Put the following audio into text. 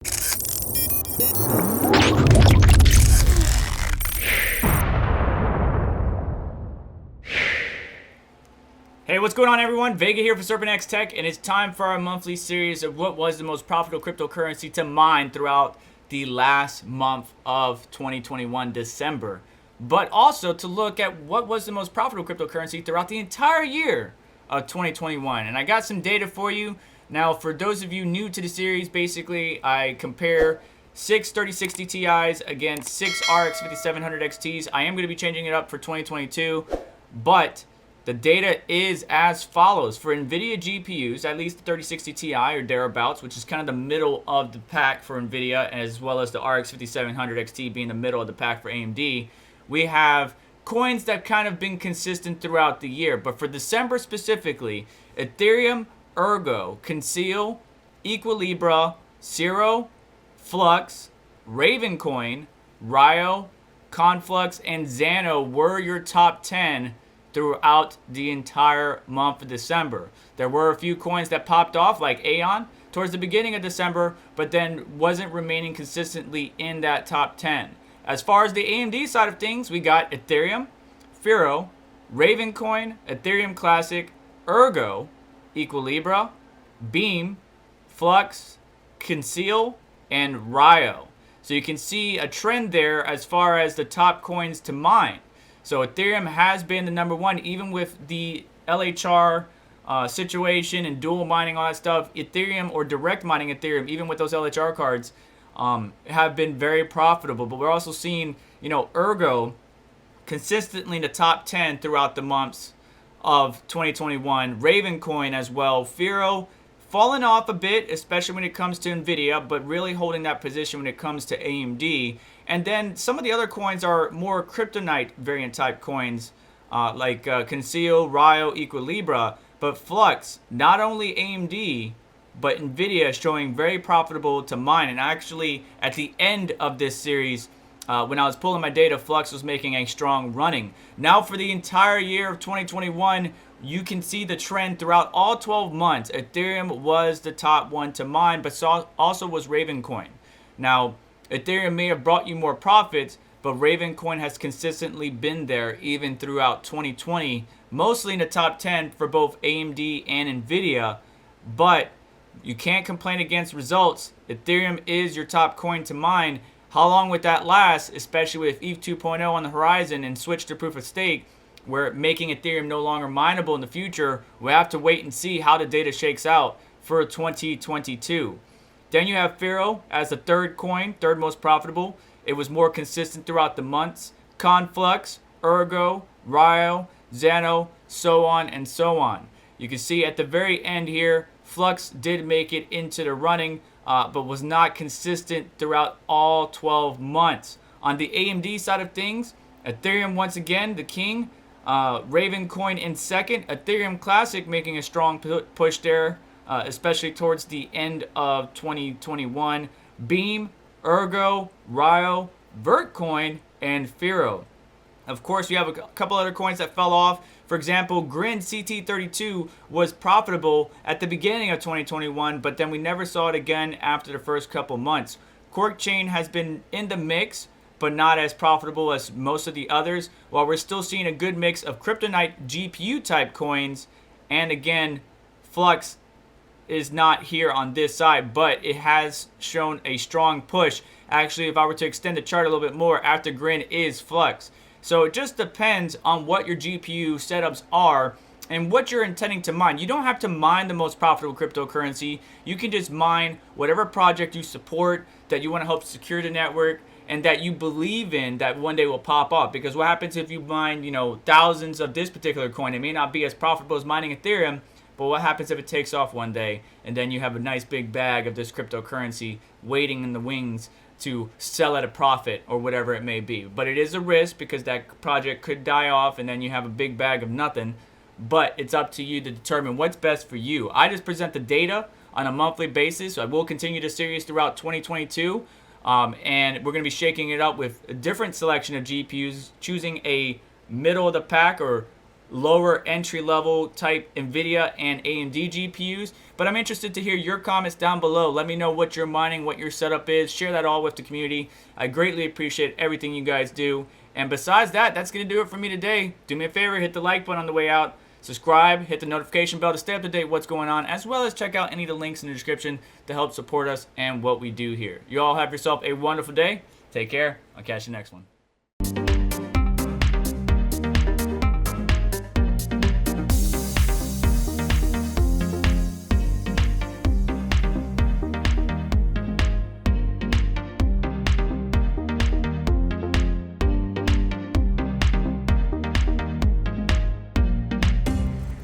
Hey, what's going on, everyone? Vega here for SerpentX Tech, and it's time for our monthly series of what was the most profitable cryptocurrency to mine throughout the last month of 2021, December. But also to look at what was the most profitable cryptocurrency throughout the entire year of 2021. And I got some data for you. Now, for those of you new to the series, basically, I compare 6 3060 Ti's against 6 RX 5700 XTs. I am going to be changing it up for 2022, but the data is as follows. For Nvidia GPUs, at least the 3060 Ti or thereabouts, which is kind of the middle of the pack for Nvidia, as well as the RX 5700 XT being the middle of the pack for AMD, we have coins that have kind of been consistent throughout the year. But for December specifically, Ethereum, Ergo, Conceal, Equilibra, Zero, Flux, Ravencoin, Ryo, Conflux, and Xano were your top 10 throughout the entire month of December. There were a few coins that popped off, like Aeon, towards the beginning of December, but then wasn't remaining consistently in that top 10. As far as the AMD side of things, we got Ethereum, Firo, Ravencoin, Ethereum Classic, Ergo, Equilibra, Beam, Flux, Conceal, and Ryo. So you can see a trend there as far as the top coins to mine. So Ethereum has been the number one, even with the LHR situation and dual mining, all that stuff. Ethereum, or direct mining Ethereum, even with those LHR cards, have been very profitable. But we're also seeing, Ergo consistently in the top 10 throughout the months of 2021. Ravencoin as well. Firo fallen off a bit, especially when it comes to Nvidia, but really holding that position when it comes to AMD. And then some of the other coins are more kryptonite variant type coins, like Conceal, Ryo, Equilibra. But Flux, not only AMD, but Nvidia showing very profitable to mine. And actually, at the end of this series, when I was pulling my data, Flux was making a strong running. Now for the entire year of 2021, you can see the trend throughout all 12 months. Ethereum was the top one to mine, but also was Ravencoin. Now, Ethereum may have brought you more profits, but Ravencoin has consistently been there even throughout 2020, mostly in the top 10 for both AMD and Nvidia. But you can't complain against results. Ethereum is your top coin to mine. How long would that last, especially with ETH 2.0 on the horizon and switch to proof of stake, where making Ethereum no longer mineable in the future? We have to wait and see how the data shakes out for 2022. Then you have Firo as the third coin, third most profitable. It was more consistent throughout the months. Conflux, Ergo, Ryo, Xano, so on and so on. You can see at the very end here, Flux did make it into the running, but was not consistent throughout all 12 months. On the AMD side of things, Ethereum once again, the king. Ravencoin in second. Ethereum Classic making a strong push there, especially towards the end of 2021. Beam, Ergo, Ryo, Vertcoin, and Firo. Of course, you have a couple other coins that fell off. For example, Grin CT32 was profitable at the beginning of 2021, but then we never saw it again after the first couple months. Cork Chain has been in the mix, but not as profitable as most of the others, while we're still seeing a good mix of kryptonite GPU type coins. And again, Flux is not here on this side, but it has shown a strong push. Actually, if I were to extend the chart a little bit more, after Grin is Flux. So it just depends on what your GPU setups are and what you're intending to mine. You don't have to mine the most profitable cryptocurrency. You can just mine whatever project you support, that you want to help secure the network, and that you believe in that one day will pop up. Because what happens if you mine, thousands of this particular coin? It may not be as profitable as mining Ethereum, but what happens if it takes off one day and then you have a nice big bag of this cryptocurrency waiting in the wings to sell at a profit or whatever it may be? But it is a risk, because that project could die off and then you have a big bag of nothing. But it's up to you to determine what's best for you. I just present the data on a monthly basis. I will continue the series throughout 2022. And we're going to be shaking it up with a different selection of GPUs, choosing a middle of the pack or lower entry level type Nvidia and AMD GPUs. But I'm interested to hear your comments down below. Let me know what you're mining, what your setup is. Share that all with the community. I greatly appreciate everything you guys do. And besides that, that's going to do it for me today. Do me a favor, hit the like button on the way out. Subscribe, hit the notification bell to stay up to date with what's going on, as well as check out any of the links in the description to help support us and what we do here. You all have yourself a wonderful day. Take care. I'll catch you next one.